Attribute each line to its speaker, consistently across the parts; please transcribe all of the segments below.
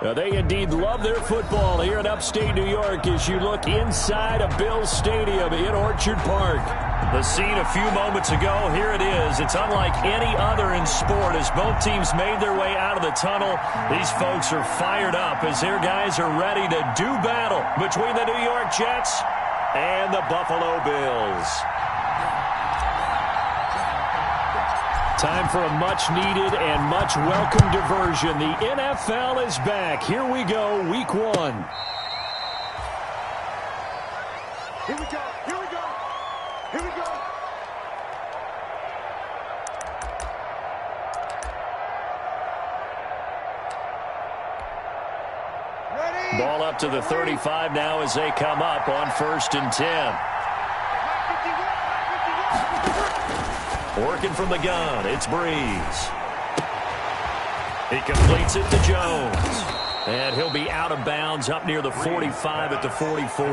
Speaker 1: They indeed love their football here in upstate New York as you look inside of Bills Stadium in Orchard Park. The scene a few moments ago, here it is. It's unlike any other in sport as both teams made their way out of the tunnel. These folks are fired up as their guys are ready to do battle between the New York Jets and the Buffalo Bills. Time for a much-needed and much-welcome diversion. The NFL is back. Here we go, Week 1.
Speaker 2: Here we go, here we go, here we go. Ready?
Speaker 1: Ball up to the 35 now as they come up on 1st and 10. Working from the gun, it's Breeze. He completes it to Jones. And he'll be out of bounds up near the 45 at the 44.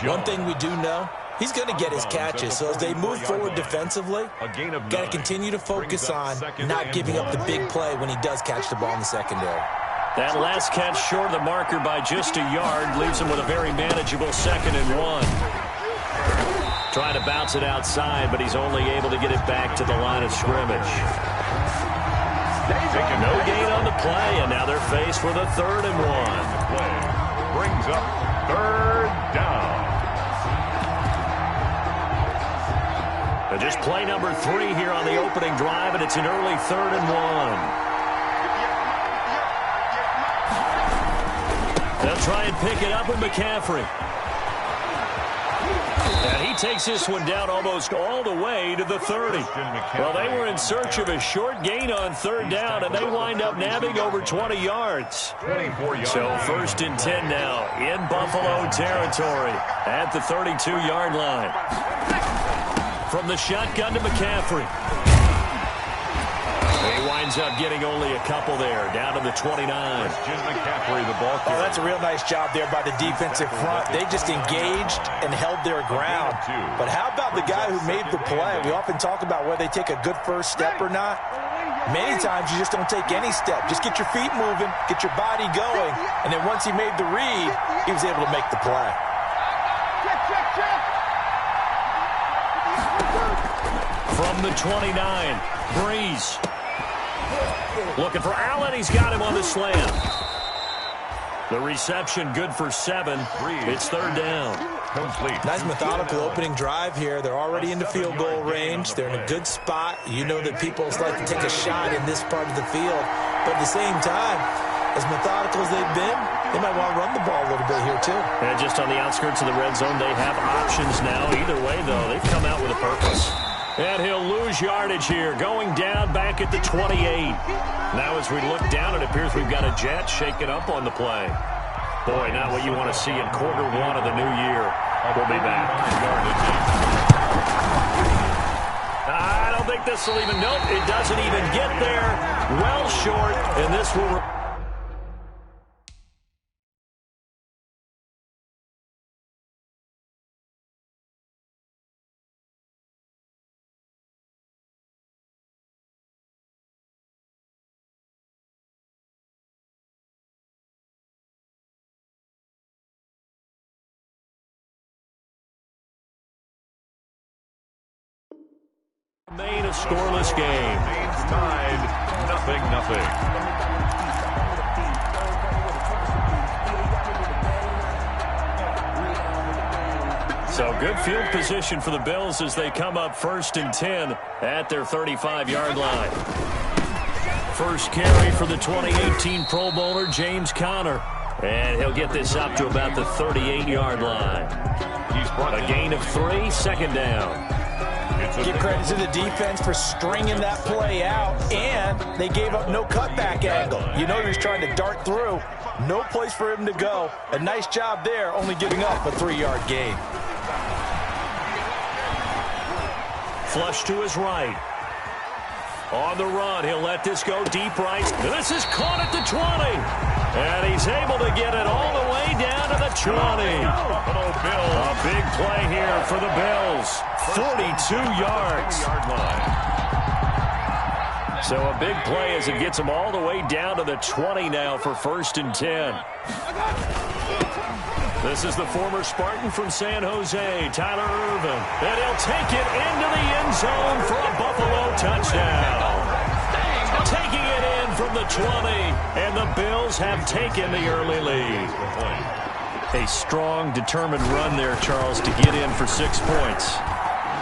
Speaker 3: One thing we do know, he's going to get his catches. So as they move forward defensively, got to continue to focus on not giving up the big play when he does catch the ball in the secondary.
Speaker 1: That last catch short of the marker by just a yard leaves him with a very manageable 2nd and 1. Trying to bounce it outside, but he's only able to get it back to the line of scrimmage. No gain on the play, and now they're faced with a 3rd and 1.
Speaker 4: Play brings up 3rd down.
Speaker 1: And just play number 3 here on the opening drive, and it's an early 3rd and 1. They'll try and pick it up with McCaffrey. And he takes this one down almost all the way to the 30. Well, they were in search of a short gain on 3rd down, and they wind up nabbing over 20 yards. So 1st and 10 now in Buffalo territory at the 32-yard line. From the shotgun to McCaffrey. He winds up getting only a couple there, down to the 29.
Speaker 4: McCaffrey, the ball carrier.
Speaker 3: Oh, that's a real nice job there by the defensive front. They just engaged and held their ground. But how about the guy who made the play? We often talk about whether they take a good first step or not. Many times you just don't take any step. Just get your feet moving, get your body going, and then once he made the read, he was able to make the play.
Speaker 1: From the 29, Breeze. Looking for Allen. He's got him on the slam. The reception good for 7. It's 3rd down.
Speaker 4: Complete.
Speaker 3: Nice methodical opening drive here. They're already into field goal range. They're in a good spot. You know that people like to take a shot in this part of the field. But at the same time, as methodical as they've been, they might want to run the ball a little bit here too.
Speaker 1: And just on the outskirts of the red zone, they have options now. Either way, though, they've come out with a purpose. And he'll lose yardage here, going down back at the 28. Now as we look down, it appears we've got a Jet shaking up on the play. Boy, not what you want to see in quarter 1 of the new year. We'll be back. I don't think this will even, nope, it doesn't even get there. Well short, and this will... Remain a scoreless game.
Speaker 4: Remains tied, 0-0.
Speaker 1: So good field position for the Bills as they come up 1st and 10 at their 35-yard line. First carry for the 2018 Pro Bowler, James Conner. And he'll get this up to about the 38-yard line. A gain of 3, 2nd down.
Speaker 3: Give credit to the defense for stringing that play out, and they gave up no cutback angle. You know he was trying to dart through. No place for him to go. A nice job there, only giving up a 3-yard gain.
Speaker 1: Flush to his right. On the run, he'll let this go deep right. This is caught at the 20. And he's able to get it all the way down to the 20. A big play here for the Bills. 42 yards. So a big play as it gets them all the way down to the 20 now for 1st and 10. This is the former Spartan from San Jose, Tyler Irvin. And he'll take it into the end zone for a Buffalo touchdown. Taking it in from the 20, and the Bills have taken the early lead. A strong, determined run there, Charles, to get in for 6 points.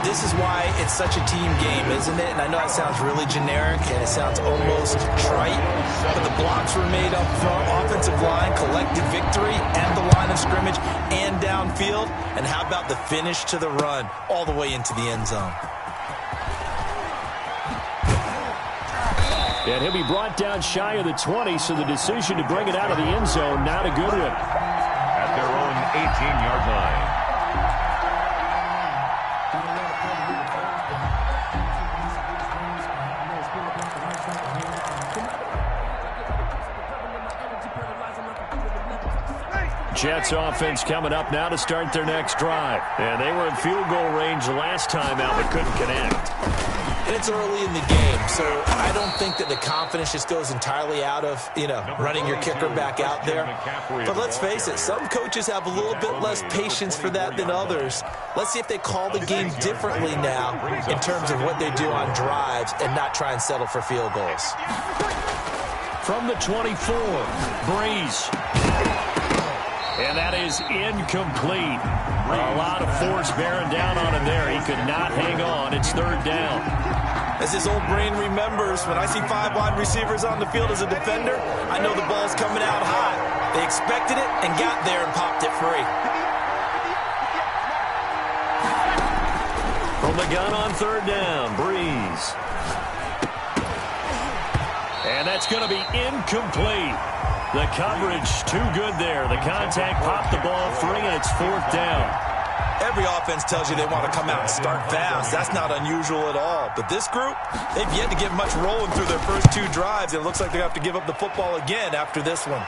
Speaker 3: This is why it's such a team game, isn't it? And I know it sounds really generic and it sounds almost trite, but the blocks were made up front, offensive line, collected victory at the line of scrimmage and downfield. And how about the finish to the run all the way into the end zone?
Speaker 1: And he'll be brought down shy of the 20, so the decision to bring it out of the end zone, not a good one.
Speaker 4: At their own 18-yard line.
Speaker 1: Jets offense coming up now to start their next drive. And they were in field goal range last time out, but couldn't connect.
Speaker 3: And it's early in the game, so I don't think that the confidence just goes entirely out of, running your kicker back out there. But let's face it, some coaches have a little bit less patience for that than others. Let's see if they call the game differently now in terms of what they do on drives and not try and settle for field goals.
Speaker 1: From the 24, Breeze. And that is incomplete. A lot of force bearing down on him there. He could not hang on. It's 3rd down.
Speaker 3: As his old brain remembers, when I see 5 wide receivers on the field as a defender, I know the ball's coming out hot. They expected it and got there and popped it free.
Speaker 1: From the gun on 3rd down, Breeze. And that's going to be incomplete. The coverage too good there. The contact popped the ball free, and it's 4th down.
Speaker 3: Every offense tells you they want to come out and start fast. That's not unusual at all. But this group, they've yet to get much rolling through their first 2 drives. It looks like they have to give up the football again after this one.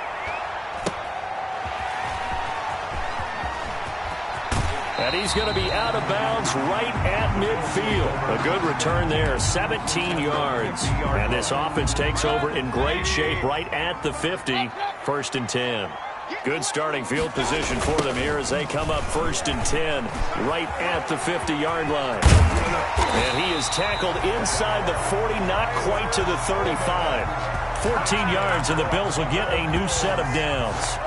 Speaker 1: And he's going to be out of bounds right at midfield. A good return there, 17 yards. And this offense takes over in great shape right at the 50, 1st and 10. Good starting field position for them here as they come up 1st and 10 right at the 50-yard line. And he is tackled inside the 40, not quite to the 35. 14 yards, and the Bills will get a new set of downs.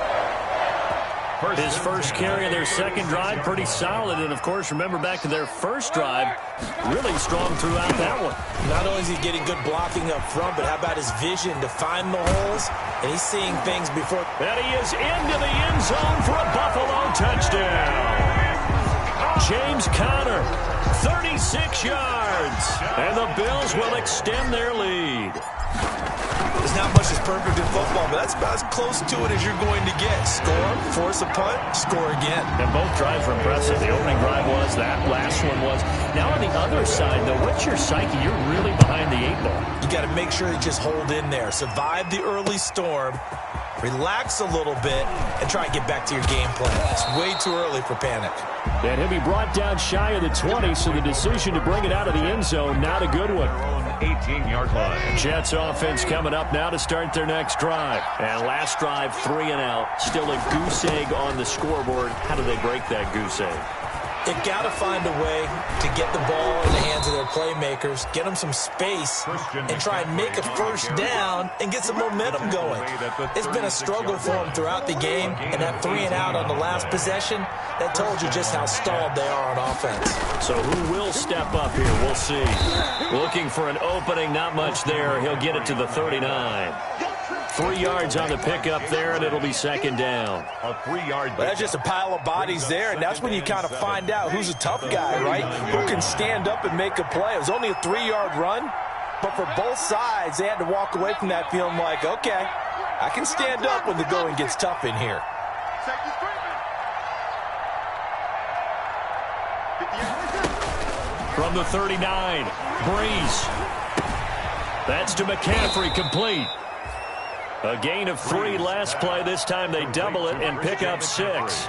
Speaker 1: His first carry of their second drive, pretty solid. And, of course, remember back to their first drive, really strong throughout that one.
Speaker 3: Not only is he getting good blocking up front, but how about his vision to find the holes? And he's seeing things before.
Speaker 1: And he is into the end zone for a Buffalo touchdown. James Conner, 36 yards. And the Bills will extend their lead.
Speaker 3: There's not much that's perfect in football, but that's about as close to it as you're going to get. Score, force a punt, score again.
Speaker 1: And both drives were impressive. The opening drive was, that last one was. Now on the other side, though, what's your psyche? You're really behind the 8 ball.
Speaker 3: You got to make sure you just hold in there. Survive the early storm, relax a little bit, and try and get back to your game plan. It's way too early for panic.
Speaker 1: And he'll be brought down shy of the 20, so the decision to bring it out of the end zone, not a good one.
Speaker 4: 18-yard line.
Speaker 1: Jets offense coming up now to start their next drive. And last drive, 3 and out. Still a goose egg on the scoreboard. How do they break that goose egg?
Speaker 3: They've got to find a way to get the ball in the hands of their playmakers, get them some space, and try and make a first down and get some momentum going. It's been a struggle for them throughout the game, and that 3 and out on the last possession, that told you just how stalled they are on offense.
Speaker 1: So who will step up here? We'll see. Looking for an opening, not much there. He'll get it to the 39. 3 yards on the pickup there, and it'll be 2nd down.
Speaker 4: A 3-yard.
Speaker 3: Well, that's just a pile of bodies there, and that's when you kind of find out who's a tough guy, right? Who can stand up and make a play. It was only a 3-yard run, but for both sides, they had to walk away from that feeling like, okay, I can stand up when the going gets tough in here.
Speaker 1: From the 39, Breeze. That's to McCaffrey, complete. A gain of 3 last play. This time they double it and pick up 6.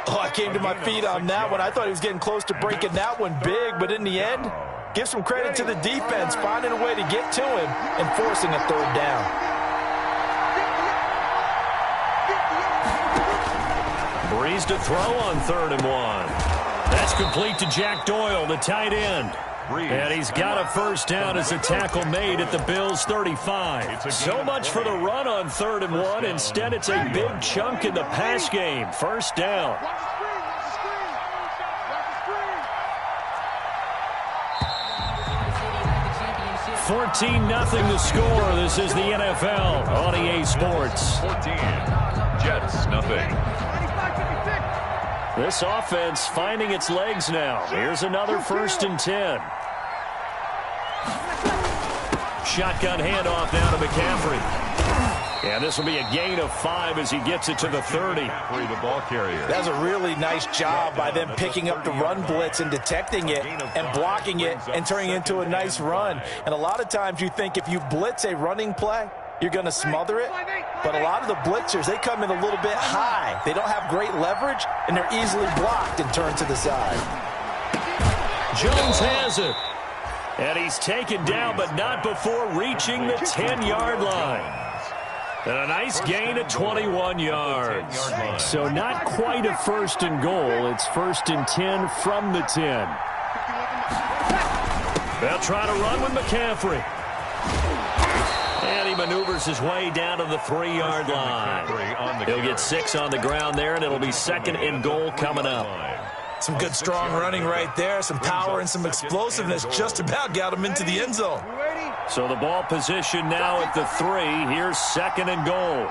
Speaker 3: Oh, I came to my feet on that one. I thought he was getting close to breaking that one big, but in the end, Give some credit to the defense, finding a way to get to him and forcing a third down.
Speaker 1: Breeze to throw on 3rd and 1. That's complete to Jack Doyle, the tight end. And he's got a first down as a tackle made at the Bills' 35. So much for the run on 3rd and 1. Instead, it's a big chunk in the pass game. First down. 14-0 the score. This is the NFL on EA Sports.
Speaker 4: 14. Jets, nothing.
Speaker 1: This offense finding its legs now. Here's another 1st and 10. Shotgun handoff now to McCaffrey. And this will be a gain of 5 as he gets it to the 30.
Speaker 4: The ball carrier.
Speaker 3: That's a really nice job by them picking up the run blitz and detecting it and blocking it and turning it into a nice run. And a lot of times you think if you blitz a running play, you're going to smother it. But a lot of the blitzers, they come in a little bit high. They don't have great leverage, and they're easily blocked and turned to the side.
Speaker 1: Jones has it. And he's taken down, but not before reaching the 10-yard line. And a nice gain of 21 yards. So not quite a 1st and goal. It's 1st and 10 from the 10. They'll try to run with McCaffrey. And he maneuvers his way down to the 3-yard line. He'll get 6 on the ground there, and it'll be 2nd and goal coming up.
Speaker 3: Some good strong running right there. Some power and some explosiveness just about got him into the end zone.
Speaker 1: So the ball position now at the 3. Here's 2nd and goal.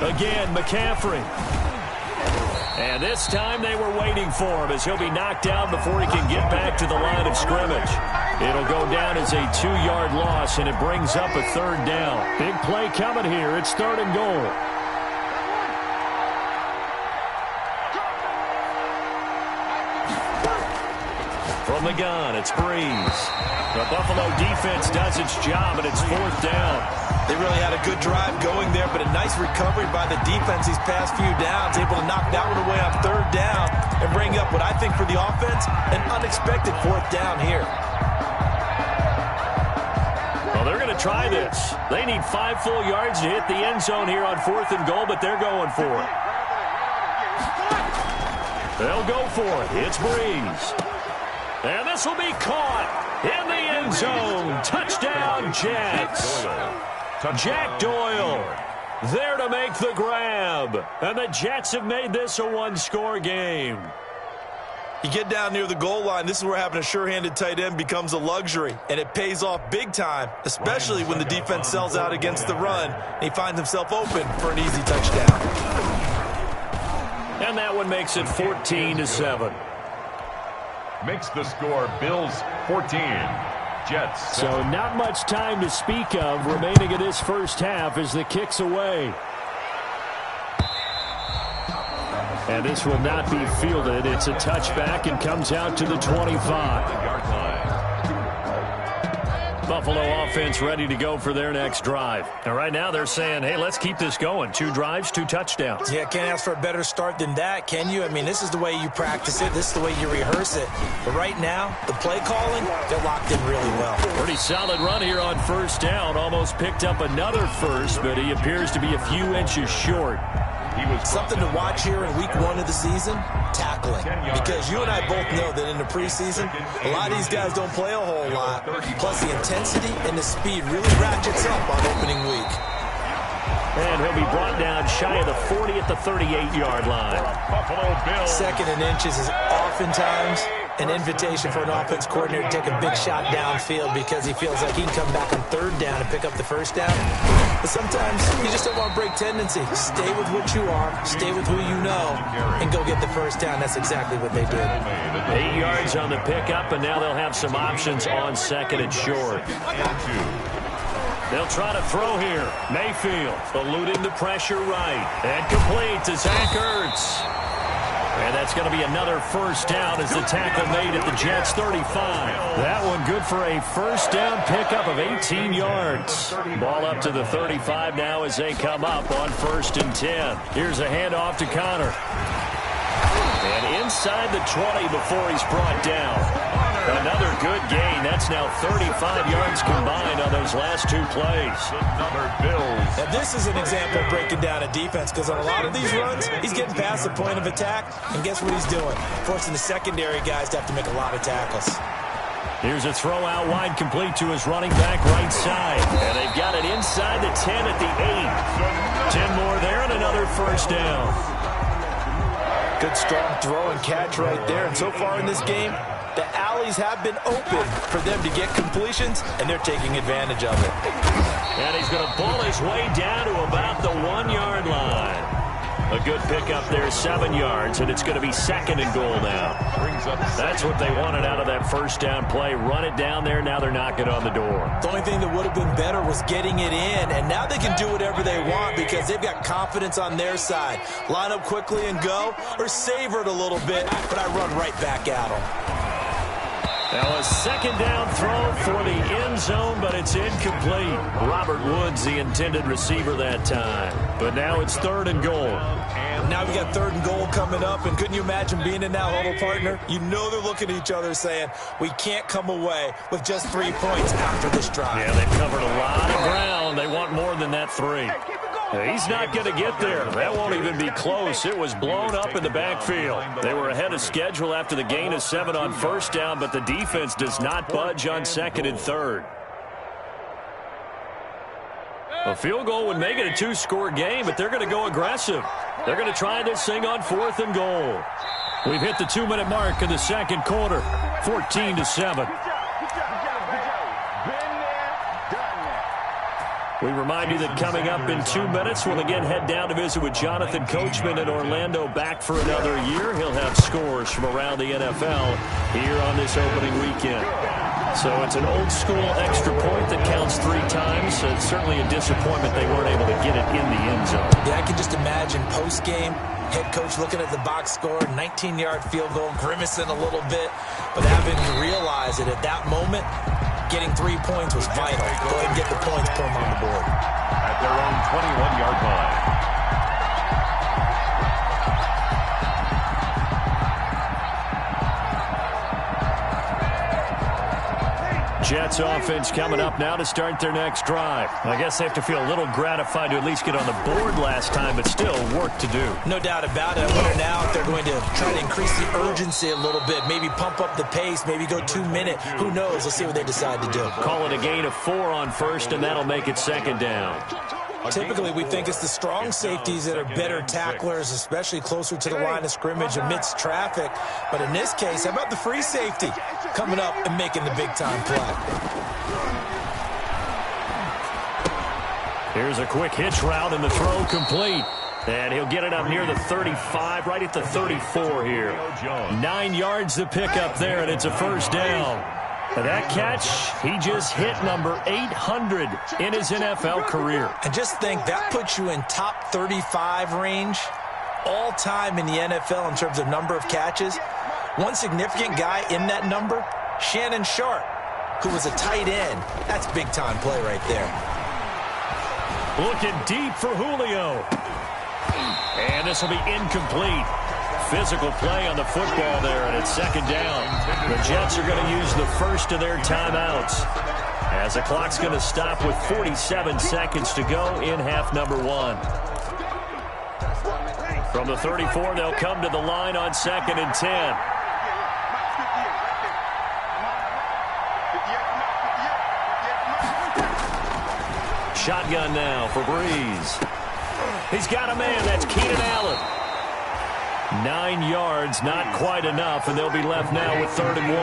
Speaker 1: Again, McCaffrey. And this time they were waiting for him as he'll be knocked down before he can get back to the line of scrimmage. It'll go down as a 2-yard loss, and it brings up a 3rd down. Big play coming here. It's 3rd and goal. From the gun, it's Breeze. The Buffalo defense does its job, and it's 4th down.
Speaker 3: They really had a good drive going there, but a nice recovery by the defense these past few downs, able to knock that one away on 3rd down and bring up what I think for the offense, an unexpected 4th down here.
Speaker 1: Well, they're going to try this. They need 5 full yards to hit the end zone here on 4th and goal, but they're going for it. They'll go for it. It's Breeze. And this will be caught in the end zone. Touchdown, Jets. Jack Doyle there to make the grab. And the Jets have made this a 1-score game.
Speaker 3: You get down near the goal line, this is where having a sure-handed tight end becomes a luxury, and it pays off big time, especially when the defense sells out against the run, and he finds himself open for an easy touchdown.
Speaker 1: And that one makes it 14-7.
Speaker 4: Makes the score Bills 14. Jets.
Speaker 1: So not much time to speak of remaining in this first half as the kick's away. And this will not be fielded. It's a touchback and comes out to the 25. Buffalo offense ready to go for their next drive. And right now they're saying, hey, let's keep this going. 2 drives, 2 touchdowns.
Speaker 3: Yeah, can't ask for a better start than that, can you? I mean, this is the way you practice it. This is the way you rehearse it. But right now, the play calling, they're locked in really well.
Speaker 1: Pretty solid run here on 1st down. Almost picked up another first, but he appears to be a few inches short.
Speaker 3: Something to watch here in week 1 of the season, tackling. Because you and I both know that in the preseason, a lot of these guys don't play a whole lot. Plus the intensity and the speed really ratchets up on opening week.
Speaker 1: And he'll be brought down shy of the 40 at the 38-yard line.
Speaker 4: Buffalo Bills.
Speaker 3: 2nd and inches is oftentimes an invitation for an offense coordinator to take a big shot downfield because he feels like he can come back on 3rd down and pick up the 1st down. But sometimes you just don't want to break tendency. Stay with what you are, stay with who you know, and go get the 1st down. That's exactly what they did.
Speaker 1: 8 yards on the pickup, and now they'll have some options on 2nd and short. They'll try to throw here. Mayfield eluding the pressure right. And complete to Zach Ertz. And that's going to be another first down as the tackle made at the Jets' 35. That one good for a first down pickup of 18 yards. Ball up to the 35 now as they come up on 1st and 10. Here's a handoff to Connor. And inside the 20 before he's brought down. Another good gain. That's now 35 yards combined on those last 2 plays.
Speaker 3: Now this is an example of breaking down a defense, because on a lot of these runs, he's getting past the point of attack, and guess what he's doing? Forcing the secondary guys to have to make a lot of tackles.
Speaker 1: Here's a throw out wide, complete to his running back right side. And they've got it inside the 10 at the 8. 10 more there and another first down.
Speaker 3: Good strong throw and catch right there. And so far in this game, the alleys have been open for them to get completions, and they're taking advantage of it.
Speaker 1: And he's going to ball his way down to about the 1-yard line. A good pickup there, 7 yards, and it's going to be 2nd and goal now. That's what they wanted out of that first down play. Run it down there. Now they're knocking on the door.
Speaker 3: The only thing that would have been better was getting it in, and now they can do whatever they want because they've got confidence on their side. Line up quickly and go, or savor it a little bit, but I run right back at them.
Speaker 1: Now a 2nd down throw for the end zone, but it's incomplete. Robert Woods, the intended receiver that time. But now it's 3rd and goal.
Speaker 3: Now we got 3rd and goal coming up, and couldn't you imagine being in that huddle, partner? You know they're looking at each other saying, we can't come away with just 3 points after this drive.
Speaker 1: Yeah, they've covered a lot of ground. They want more than that 3. He's not going to get there. That won't even be close. It was blown up in the backfield. They were ahead of schedule after the gain of 7 on first down, but the defense does not budge on 2nd and 3rd. A field goal would make it a 2-score game, but they're going to go aggressive. They're going to try this thing on 4th and goal. We've hit the 2-minute mark in the 2nd quarter, 14-7. We remind you that coming up in 2 minutes, we'll again head down to visit with Jonathan Coachman in Orlando, back for another year. He'll have scores from around the NFL here on this opening weekend. So it's an old-school extra point that counts 3 times. So it's certainly a disappointment they weren't able to get it in the end zone.
Speaker 3: Yeah, I can just imagine post-game, head coach looking at the box score, 19-yard field goal, grimacing a little bit, but having to realize that at that moment, getting 3 points was vital. Go ahead and get the points, put them on the board.
Speaker 4: At their own 21-yard line.
Speaker 1: Jets offense coming up now to start their next drive. I guess they have to feel a little gratified to at least get on the board last time, but still work to do.
Speaker 3: No doubt about it. I wonder now if they're going to try to increase the urgency a little bit, maybe pump up the pace, maybe go 2-minute. Who knows? Let's see what they decide to do.
Speaker 1: Call it a gain of 4 on first, and that'll make it 2nd down.
Speaker 3: Typically, we think it's the strong safeties that are better tacklers, especially closer to the line of scrimmage amidst traffic. But in this case, how about the free safety coming up and making the big-time play?
Speaker 1: Here's a quick hitch route, and the throw complete. And he'll get it up near the 35, right at the 34 here. 9 yards to pick up there, and it's a first down. That catch, he just hit number 800 in his NFL career.
Speaker 3: And just think, that puts you in top 35 range all time in the NFL in terms of number of catches. One significant guy in that number, Shannon Sharp, who was a tight end. That's big-time play right there.
Speaker 1: Looking deep for Julio. And this will be incomplete. Physical play on the football there, and it's 2nd down. The Jets are going to use the first of their timeouts, as the clock's going to stop with 47 seconds to go in half number 1. From the 34, they'll come to the line on 2nd and 10. Shotgun now for Breeze. He's got a man. That's Keenan Allen. 9 yards, not quite enough, and they'll be left now with 3rd and 1.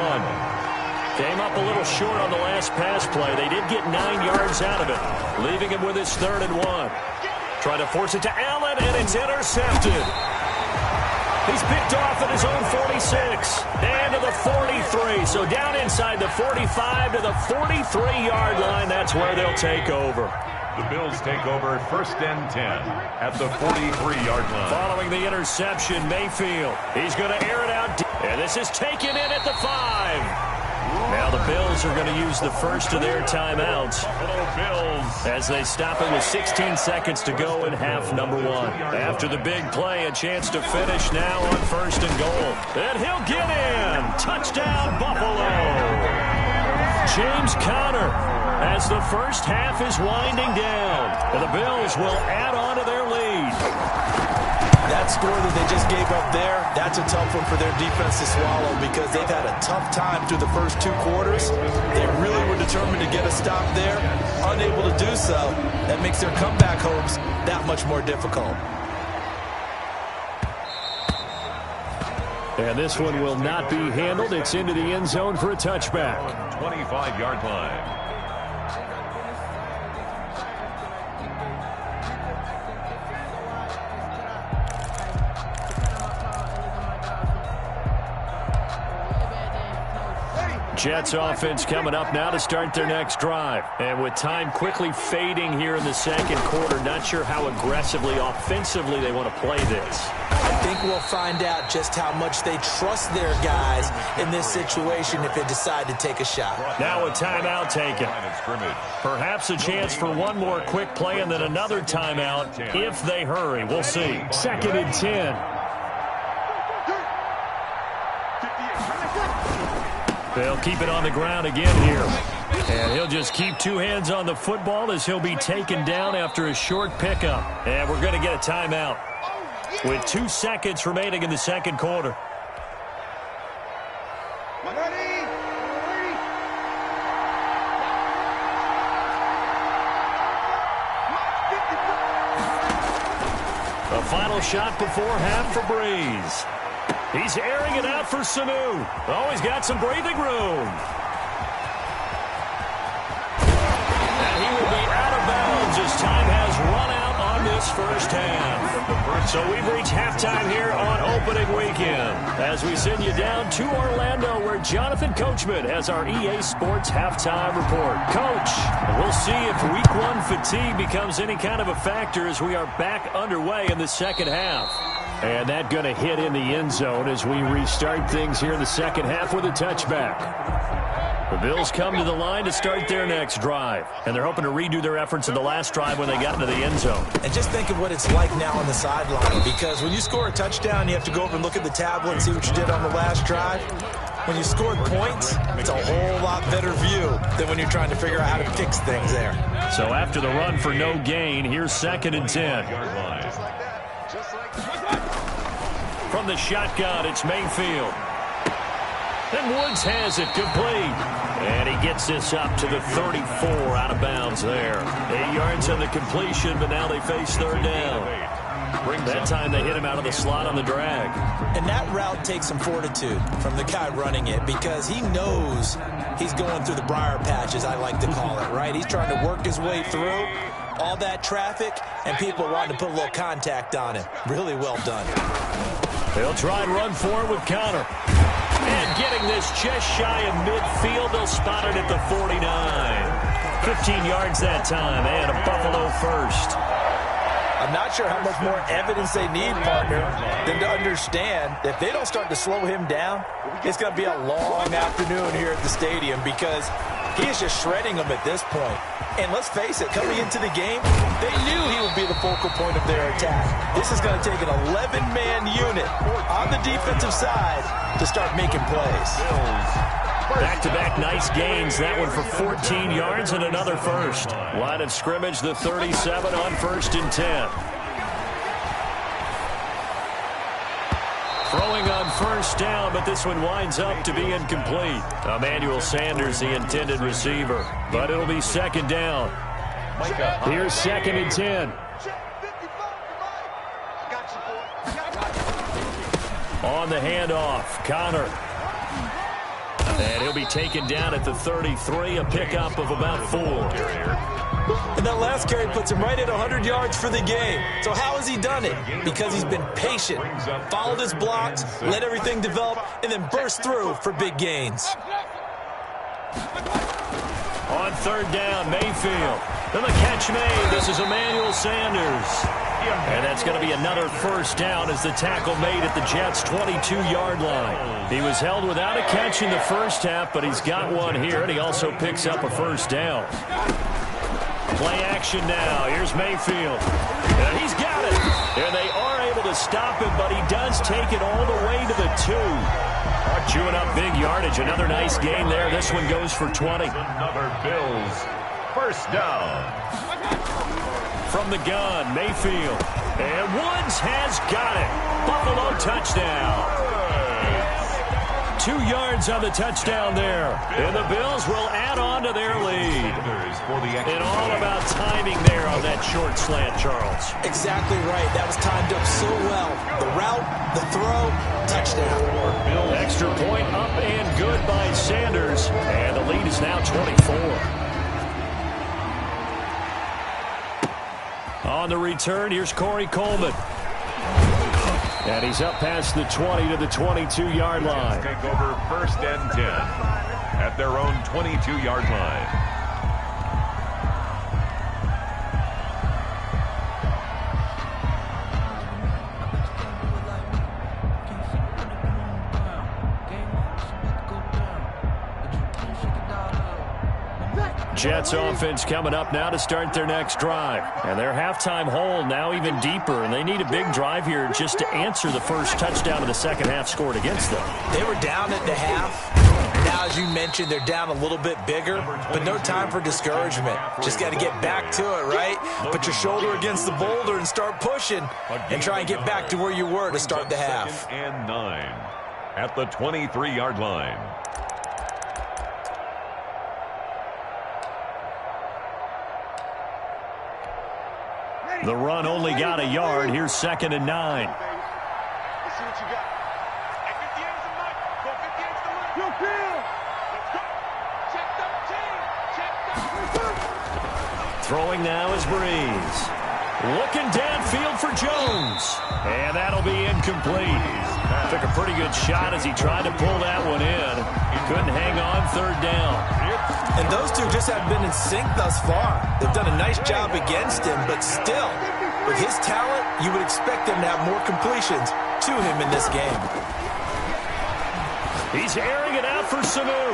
Speaker 1: Came up a little short on the last pass play. They did get 9 yards out of it, leaving him with his 3rd and 1. Trying to force it to Allen, and it's intercepted. He's picked off at his own 46 and to the 43. So down inside the 45 to the 43-yard line. That's where they'll take over.
Speaker 4: The Bills take over 1st and 10 at the 43-yard line.
Speaker 1: Following the interception, Mayfield. He's going to air it out. And this is taken in at the 5. Now the Bills are going to use the first of their timeouts as they stop it with 16 seconds to go in half number 1. After the big play, a chance to finish now on 1st and goal. And he'll get in. Touchdown, Buffalo. James Conner, as the first half is winding down. And the Bills will add on to their lead.
Speaker 3: That score that they just gave up there, that's a tough one for their defense to swallow because they've had a tough time through the first 2 quarters. They really were determined to get a stop there, unable to do so. That makes their comeback hopes that much more difficult.
Speaker 1: And this one will not be handled. It's into the end zone for a touchback.
Speaker 4: 25-yard line.
Speaker 1: Jets offense coming up now to start their next drive. And with time quickly fading here in the second quarter, not sure how aggressively, offensively they want to play this.
Speaker 3: I think we'll find out just how much they trust their guys in this situation if they decide to take a shot.
Speaker 1: Now a timeout taken. Perhaps a chance for one more quick play and then another timeout if they hurry. We'll see. 2nd and 10. They'll keep it on the ground again here. And he'll just keep 2 hands on the football as he'll be taken down after a short pickup. And we're going to get a timeout with 2 seconds remaining in the second quarter. A final shot before half for Breeze. He's airing it out for Sanu. Oh, he's got some breathing room. And he will be out of bounds as time has run out on this first half. So we've reached halftime here on opening weekend as we send you down to Orlando where Jonathan Coachman has our EA Sports halftime report. Coach, we'll see if week 1 fatigue becomes any kind of a factor as we are back underway in the second half. And that going to hit in the end zone as we restart things here in the second half with a touchback. The Bills come to the line to start their next drive. And they're hoping to redo their efforts in the last drive when they got into the end zone.
Speaker 3: And just think of what it's like now on the sideline. Because when you score a touchdown, you have to go over and look at the tablet and see what you did on the last drive. When you scored points, it's a whole lot better view than when you're trying to figure out how to fix things there.
Speaker 1: So after the run for no gain, here's 2nd and 10. From the shotgun, it's Mayfield. And Woods has it complete. And he gets this up to the 34 out of bounds there. 8 yards on the completion, but now they face 3rd down. That time they hit him out of the slot on the drag.
Speaker 3: And that route takes some fortitude from the guy running it because he knows he's going through the briar patch, as I like to call it, right? He's trying to work his way through all that traffic and people wanting to put a little contact on him. Really well done.
Speaker 1: They'll try and run for it with Conner. And getting this just shy of midfield, they'll spot it at the 49. 15 yards that time, and a Buffalo first.
Speaker 3: I'm not sure how much more evidence they need, partner, than to understand that if they don't start to slow him down, it's going to be a long afternoon here at the stadium because he is just shredding them at this point. And let's face it, coming into the game, they knew he would be the focal point of their attack. This is going to take an 11-man unit on the defensive side to start making plays.
Speaker 1: Back-to-back nice gains. That one for 14 yards and another first. Line of scrimmage, the 37 on 1st and 10. Throwing on 1st down, but this one winds up to be incomplete. Emmanuel Sanders, the intended receiver. But it'll be 2nd down. Here's 2nd and 10. On the handoff, Conner. And he'll be taken down at the 33, a pickup of about 4.
Speaker 3: And that last carry puts him right at 100 yards for the game. So how has he done it? Because he's been patient, followed his blocks, let everything develop, and then burst through for big gains.
Speaker 1: On On third down, Mayfield. And the catch made. This is Emmanuel Sanders. And that's going to be another first down as the tackle made at the Jets' 22-yard line. He was held without a catch in the first half, but he's got one here, and he also picks up a first down. Play action now. Here's Mayfield. And he's got it. And they are able to stop him, but he does take it all the way to the 2. Chewing up big yardage. Another nice gain there. This one goes for 20.
Speaker 4: Another Bills first down.
Speaker 1: From the gun, Mayfield. And Woods has got it. Buffalo touchdown. 2 yards on the touchdown there. And the Bills will add on to their lead. And all about timing there on that short slant, Charles.
Speaker 3: Exactly right. That was timed up so well. The route, the throw, touchdown.
Speaker 1: Extra point up and good by Sanders. And the lead is now 24. On the return, here's Corey Coleman. And he's up past the 20 to the 22-yard line.
Speaker 4: Take over first and 10 at their own 22-yard line.
Speaker 1: Jets offense coming up now to start their next drive. And their halftime hole now even deeper, and they need a big drive here just to answer the first touchdown of the second half scored against them.
Speaker 3: They were down at the half. Now, as you mentioned, they're down a little bit bigger, but no time for discouragement. Just got to get back to it, right? Put your shoulder against the boulder and start pushing and try and get back to where you were to start the half.
Speaker 4: Second and 9 at the 23-yard line.
Speaker 1: The run only got a yard. Here's second and 9.
Speaker 2: Let's see what you got. Hey, 58 is the mic. Go 58 is the mic. Let's go. Check the team. Check the.
Speaker 1: Throwing now is Breeze. Looking downfield for Jones. And that'll be incomplete. Took a pretty good shot as he tried to pull that one in. Couldn't hang on third down.
Speaker 3: And those two just haven't been in sync thus far. They've done a nice job against him, but still, with his talent, you would expect them to have more completions to him in this game.
Speaker 1: He's airing it out for Sanu.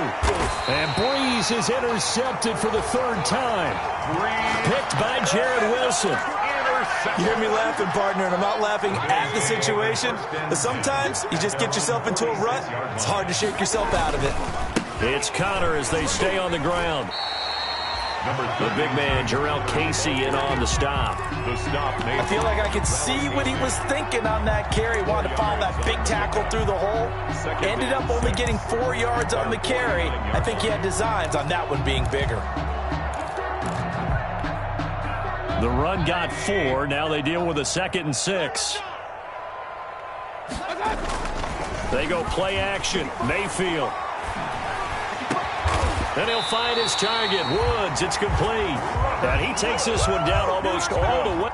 Speaker 1: And Breeze is intercepted for the third time. Picked by Jared Wilson.
Speaker 3: You hear me laughing, partner, and I'm not laughing at the situation, but sometimes you just get yourself into a rut. It's hard to shake yourself out of it.
Speaker 1: It's Connor as they stay on the ground. The big man, Jarrell Casey, in on the stop.
Speaker 3: I feel like I could see what he was thinking on that carry. Wanted to follow that big tackle through the hole. Ended up only getting 4 yards on the carry. I think he had designs on that one being bigger.
Speaker 1: The run got 4. Now they deal with a 2nd and 6. They go play action. Mayfield. And he'll find his target. Woods, it's complete. And he takes this one down almost all the way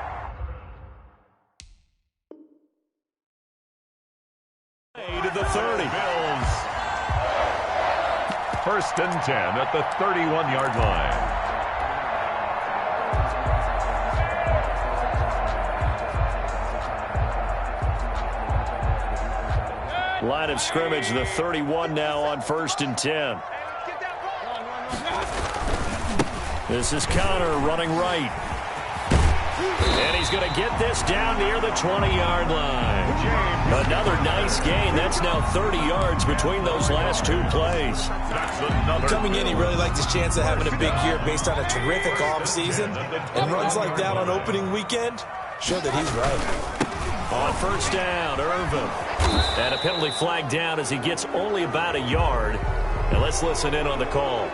Speaker 1: to the 30.
Speaker 4: Bills first and 10 at the 31-yard line.
Speaker 1: Line of scrimmage, the 31 now on first and 10. This is Connor running right. And he's going to get this down near the 20-yard line. Another nice gain. That's now 30 yards between those last 2 plays.
Speaker 3: Coming in, he really liked his chance of having a big year based on a terrific offseason. And runs like that on opening weekend show that he's right.
Speaker 1: On first down, Irvin. And a penalty flag down as he gets only about a yard. And let's listen in on the call.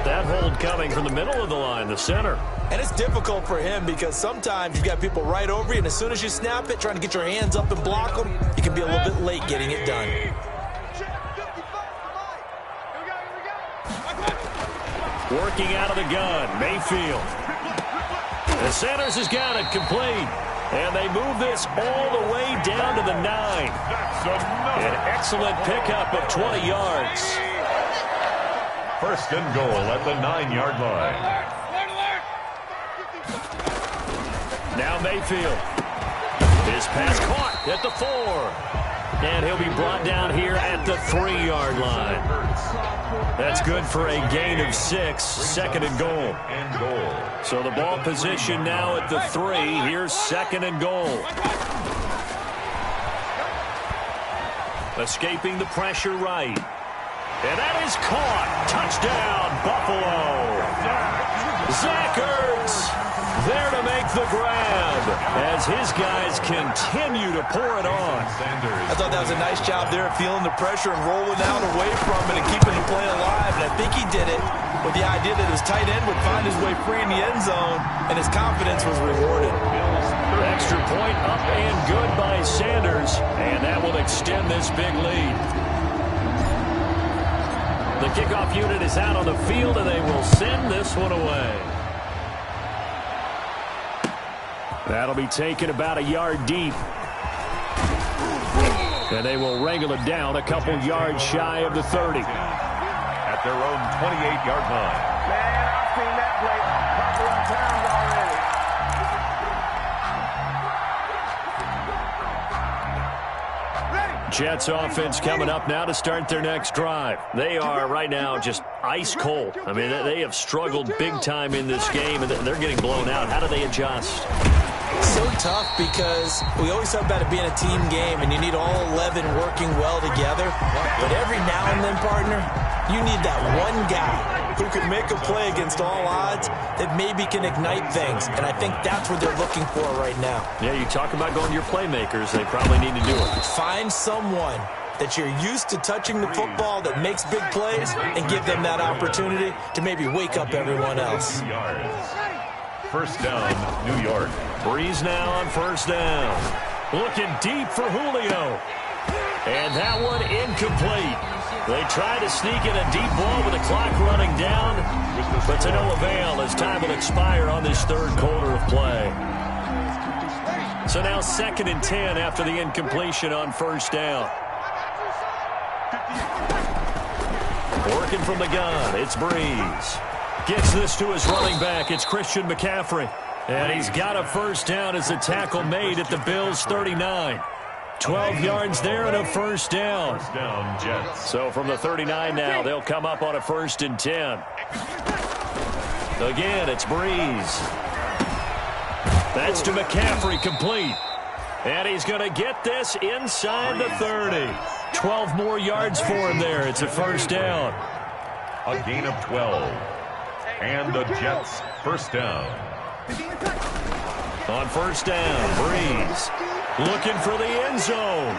Speaker 1: That hold coming from the middle of the line, the center.
Speaker 3: And it's difficult for him because sometimes you've got people right over you, and as soon as you snap it, trying to get your hands up and block them, you can be a little bit late getting it done.
Speaker 1: Working out of the gun, Mayfield. The Sanders has got it complete. And they move this all the way down to the 9. An excellent pickup of 20 yards.
Speaker 4: First and goal at the 9-yard line.
Speaker 1: Now Mayfield. His pass caught at the 4. And he'll be brought down here at the 3-yard line. That's good for a gain of 6. Second and goal. So the ball position now at the 3. Here's second and goal. Escaping the pressure right. And that is caught. Touchdown, Buffalo. Zach Ertz there to make the grab as his guys continue to pour it on.
Speaker 3: I thought that was a nice job there, feeling the pressure and rolling out away from it and keeping the play alive. And I think he did it with the idea that his tight end would find his way free in the end zone, and his confidence was rewarded.
Speaker 1: Extra point up and good by Sanders, and that will extend this big lead. The kickoff unit is out on the field, and they will send this one away. That'll be taken about a yard deep. And they will wrangle it down a couple yards shy of the 30.
Speaker 4: At their own 28-yard line.
Speaker 2: Man, I've seen that play a couple of times already.
Speaker 1: Jets offense coming up now to start their next drive. They are right now just ice cold. I mean, they have struggled big time in this game, and they're getting blown out. How do they adjust?
Speaker 3: So tough because we always talk about it being a team game, and you need all 11 working well together. But every now and then, partner, you need that one guy who can make a play against all odds that maybe can ignite things. And I think that's what they're looking for right now.
Speaker 1: Yeah, you talk about going to your playmakers. They probably need to do it.
Speaker 3: Find someone that you're used to touching the football that makes big plays and give them that opportunity to maybe wake up everyone else.
Speaker 4: First down, New York.
Speaker 1: Breeze now on first down. Looking deep for Julio. And that one incomplete. They try to sneak in a deep ball with the clock running down, but to no avail as time will expire on this third quarter of play. So now second and 10 after the incompletion on first down. Working from the gun, it's Breeze. Gets this to his running back. It's Christian McCaffrey. And he's got a first down as the tackle made at the Bills' 39. 12 yards there and a first down.
Speaker 4: First down, Jets.
Speaker 1: So from the 39 now, they'll come up on a first and 10. Again, it's Breeze. That's to McCaffrey, complete. And he's going to get this inside the 30. 12 more yards for him there. It's a first down.
Speaker 4: A gain of 12. And the Jets first down.
Speaker 1: On first down, Breeze looking for the end zone.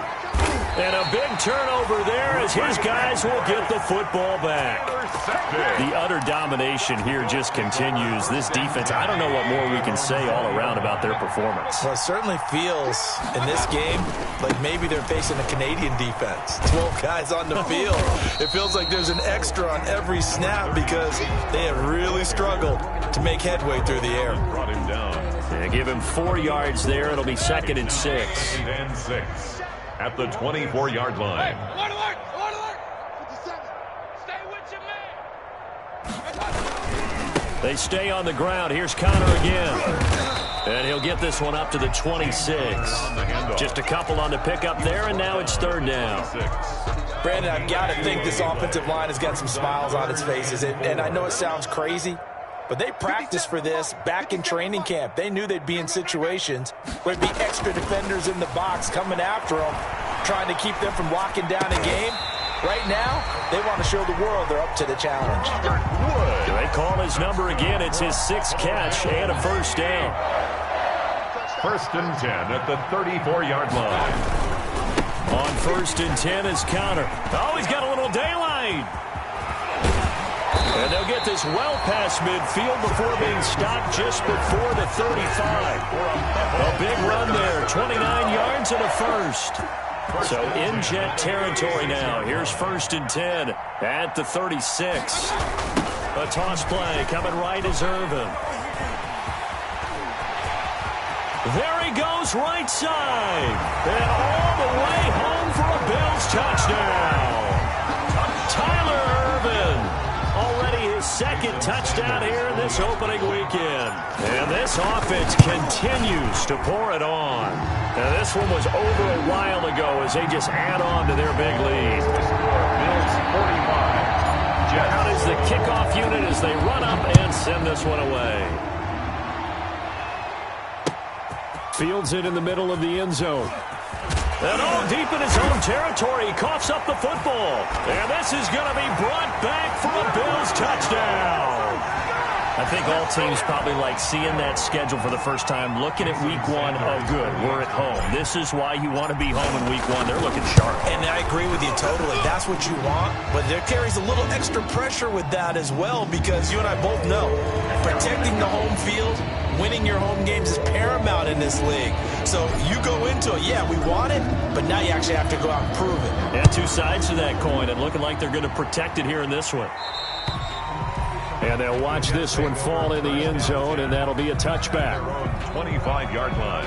Speaker 1: And a big turnover there as his guys will get the football back. The utter domination here just continues. This defense, I don't know what more we can say all around about their performance.
Speaker 3: Well, it certainly feels in this game like maybe they're facing a Canadian defense. 12 guys on the field. It feels like there's an extra on every snap because they have really struggled to make headway through the air.
Speaker 4: Brought him down.
Speaker 1: Yeah, give him 4 yards there. It'll be second and 6.
Speaker 4: Second and 6 at the 24-yard line.
Speaker 2: Alert, alert, alert, 57. Stay with your man.
Speaker 1: They stay on the ground. Here's Connor again. And he'll get this one up to the 26. Just a couple on the pickup there, and now it's third down.
Speaker 3: Brandon, I've got to think this offensive line has got some smiles on its faces. And I know it sounds crazy, but they practiced for this back in training camp. They knew they'd be in situations where there'd be extra defenders in the box coming after them, trying to keep them from locking down a game. Right now, they want to show the world they're up to the challenge.
Speaker 1: They call his number again. It's his 6th catch and a first down.
Speaker 4: First and 10 at the 34-yard line.
Speaker 1: On first and 10 is Connor. Oh, he's got a little daylight. And they'll get this well past midfield before being stopped just before the 35. A big run there, 29 yards and a first. So in Jet territory now. Here's first and 10 at the 36. A toss play coming right is Irvin. There he goes right side. And all the way home for a Bills touchdown. Tyler Irvin. second touchdown here in this opening weekend. And this offense continues to pour it on. Now, this one was over a while ago as they just add on to their big lead.
Speaker 4: Bills 45.
Speaker 1: Out is the kickoff unit as they run up and send this one away. Fields it in the middle of the end zone. And deep in his own territory, he coughs up the football. And this is going to be brought back for a Bills touchdown. I think all teams probably like seeing that schedule for the first time, looking at week one. Oh, good, we're at home. This is why you want to be home in week one. They're looking sharp.
Speaker 3: And I agree with you totally. That's what you want. But there carries a little extra pressure with that as well, because you and I both know protecting the home field, winning your home games is paramount in this league. So you go into it, yeah, we want it, but now you actually have to go out and prove it.
Speaker 1: And two sides to that coin, and looking like they're going to protect it here in this one. And they'll watch this one fall in the end zone, and that'll be a touchback.
Speaker 4: 25-yard line.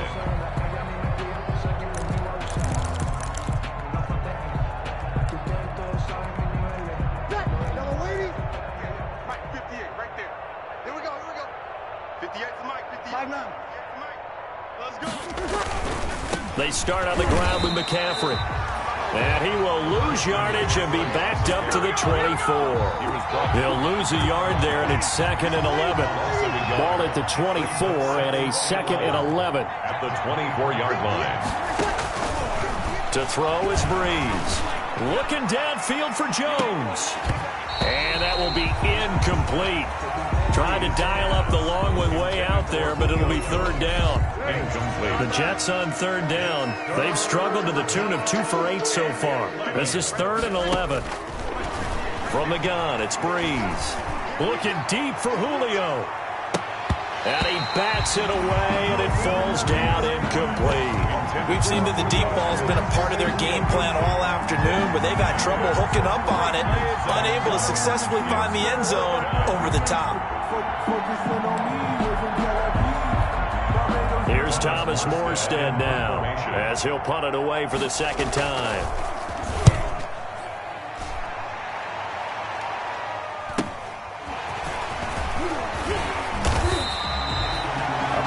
Speaker 2: Mike, 58, right there. Here we go. 58 to Mike, 58. 5-9. Let's go.
Speaker 1: They start on the ground with McCaffrey. And he will lose yardage and be backed up to the 24. He'll lose a yard there, and it's 2nd and 11. Ball at the 24 and a 2nd and 11.
Speaker 4: At the 24-yard line.
Speaker 1: To throw is Breeze. Looking downfield for Jones. And that will be incomplete. Trying to dial up the long one way out there, but it'll be 3rd down.
Speaker 4: Incomplete.
Speaker 1: The Jets on 3rd down. They've struggled to the tune of 2 for 8 so far. This is 3rd and 11. From the gun, it's Breeze. Looking deep for Julio. And he bats it away, and it falls down incomplete.
Speaker 3: We've seen that the deep ball's been a part of their game plan all afternoon, but they've had trouble hooking up on it, unable to successfully find the end zone over the top.
Speaker 1: Here's Thomas Morstead now, as he'll punt it away for the 2nd time.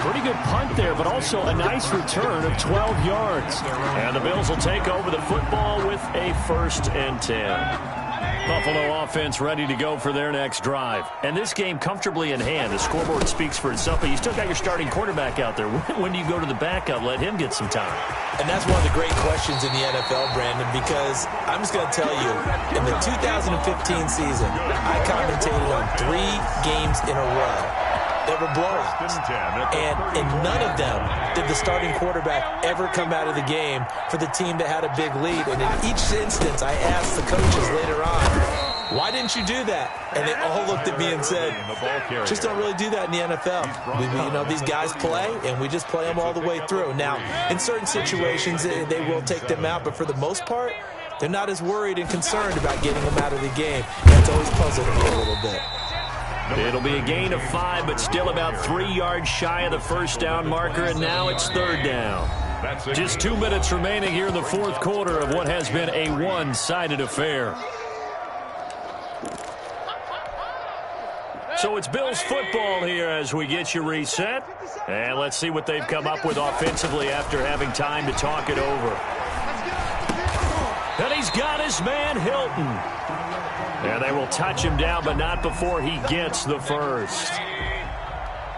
Speaker 1: Pretty good punt there, but also a nice return of 12 yards. And the Bills will take over the football with a 1st and 10. Buffalo offense ready to go for their next drive. And this game comfortably in hand. The scoreboard speaks for itself, but you still got your starting quarterback out there. When do you go to the backup? Let him get some time.
Speaker 3: And that's one of the great questions in the NFL, Brandon, because I'm just going to tell you, in the 2015 season, I commentated on 3 games in a row. They were blowouts. And in none of them did the starting quarterback ever come out of the game for the team that had a big lead. And in each instance, I asked the coaches later on, why didn't you do that? And they all looked at me and said, just don't really do that in the NFL. These guys play, and we just play them all the way through. Now, in certain situations, they will take them out, but for the most part, they're not as worried and concerned about getting them out of the game. That's always puzzled me a little bit.
Speaker 1: It'll be a gain of 5, but still about 3 yards shy of the 1st down marker, and now it's 3rd down. Just 2 minutes remaining here in the 4th quarter of what has been a one-sided affair. So it's Bills football here as we get you reset. And let's see what they've come up with offensively after having time to talk it over. And he's got his man Hilton. And they will touch him down, but not before he gets the 1st.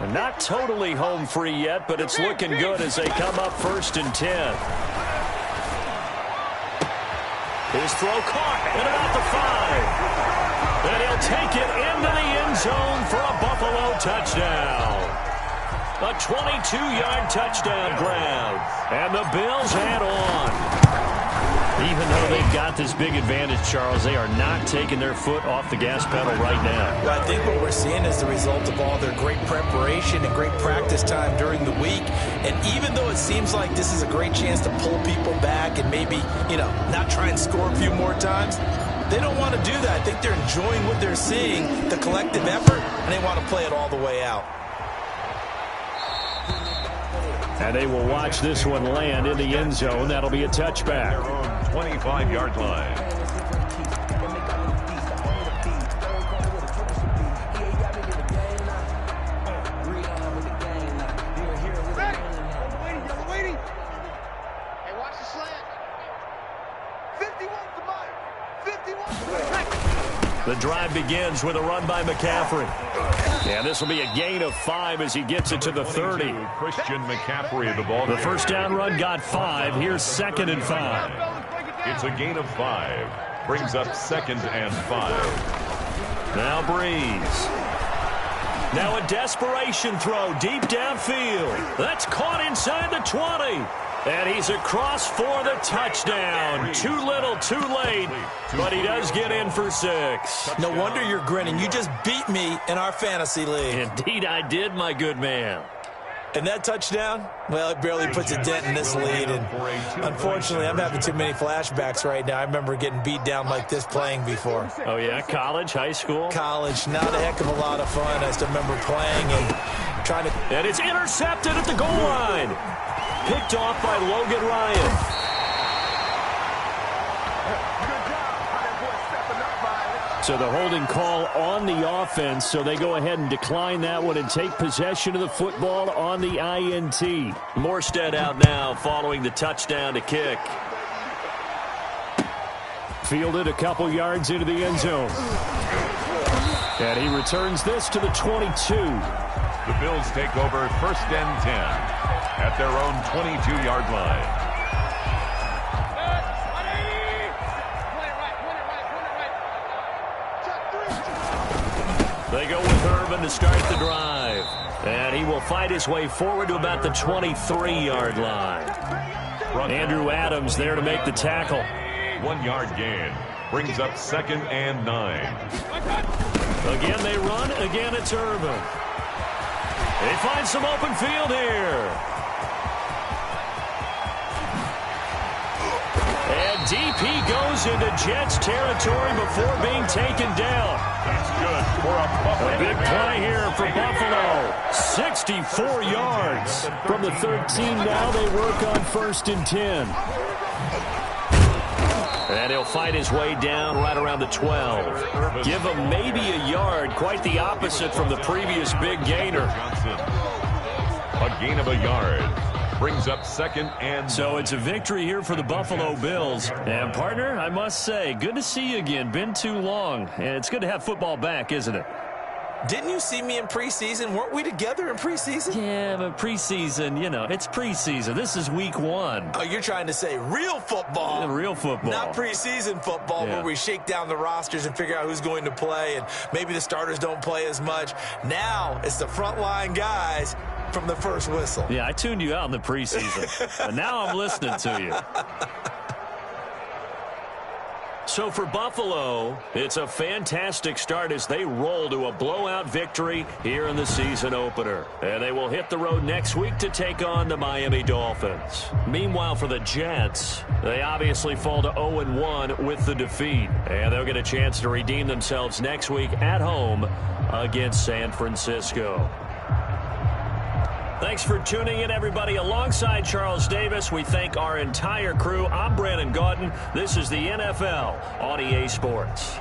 Speaker 1: And not totally home free yet, but it's looking good as they come up 1st and 10. His throw caught at about the 5. And he'll take it into the end zone for a Buffalo touchdown. A 22-yard touchdown grab. And the Bills head on. Even though they've got this big advantage, Charles, they are not taking their foot off the gas pedal right now.
Speaker 3: Well, I think what we're seeing is the result of all their great preparation and great practice time during the week. And even though it seems like this is a great chance to pull people back and maybe, not try and score a few more times, they don't want to do that. I think they're enjoying what they're seeing, the collective effort, and they want to play it all the way out.
Speaker 1: And they will watch this one land in the end zone. That'll be a touchback.
Speaker 4: 25-yard line.
Speaker 1: The drive begins with a run by McCaffrey. And this will be a gain of 5 as he gets it to the 30.
Speaker 4: Christian McCaffrey, the ball.
Speaker 1: The first down run got 5. Here's 2nd and 5.
Speaker 4: It's a gain of 5. Brings up 2nd and 5.
Speaker 1: Now Breeze. Now a desperation throw deep downfield. That's caught inside the 20. And he's across for the touchdown. Too little, too late, but he does get in for 6.
Speaker 3: No wonder you're grinning. You just beat me in our fantasy league.
Speaker 1: Indeed I did, my good man.
Speaker 3: And that touchdown, well, it barely puts a dent in this lead. And unfortunately, I'm having too many flashbacks right now. I remember getting beat down like this playing before.
Speaker 1: Oh, yeah? College, high school?
Speaker 3: College, not a heck of a lot of fun. I still remember playing and trying to...
Speaker 1: And it's intercepted at the goal line. Picked off by Logan Ryan. So the holding call on the offense, so they go ahead and decline that one and take possession of the football on the INT. Morstead out now following the touchdown to kick. Fielded a couple yards into the end zone. And he returns this to the 22.
Speaker 4: The Bills take over 1st and 10 at their own 22-yard line.
Speaker 1: They go with Urban to start the drive. And he will fight his way forward to about the 23-yard line. Andrew Adams there to make the tackle.
Speaker 4: 1-yard gain. Brings up 2nd and 9.
Speaker 1: Again they run. Again it's Urban. They find some open field here. And deep he goes into Jets territory before being taken down.
Speaker 4: That's good for
Speaker 1: a big play here for Buffalo. 64 yards. From the 13 now they work on 1st and 10. And he'll fight his way down right around the 12. Give him maybe a yard. Quite the opposite from the previous big gainer.
Speaker 4: A gain of a yard. Brings up 2nd and...
Speaker 1: So it's a victory here for the Buffalo Bills. And, partner, I must say, good to see you again. Been too long. And it's good to have football back, isn't it?
Speaker 3: Didn't you see me in preseason? Weren't we together in preseason?
Speaker 1: Yeah, but preseason, you know, it's preseason. This is week 1.
Speaker 3: Oh, you're trying to say real football.
Speaker 1: Yeah, real football.
Speaker 3: Not preseason football where we shake down the rosters and figure out who's going to play, and maybe the starters don't play as much. Now it's the frontline guys from the first whistle.
Speaker 1: Yeah, I tuned you out in the preseason. But now I'm listening to you. So for Buffalo, it's a fantastic start as they roll to a blowout victory here in the season opener. And they will hit the road next week to take on the Miami Dolphins. Meanwhile, for the Jets, they obviously fall to 0-1 with the defeat. And they'll get a chance to redeem themselves next week at home against San Francisco. Thanks for tuning in, everybody. Alongside Charles Davis, we thank our entire crew. I'm Brandon Gaudin. This is the NFL on EA Sports.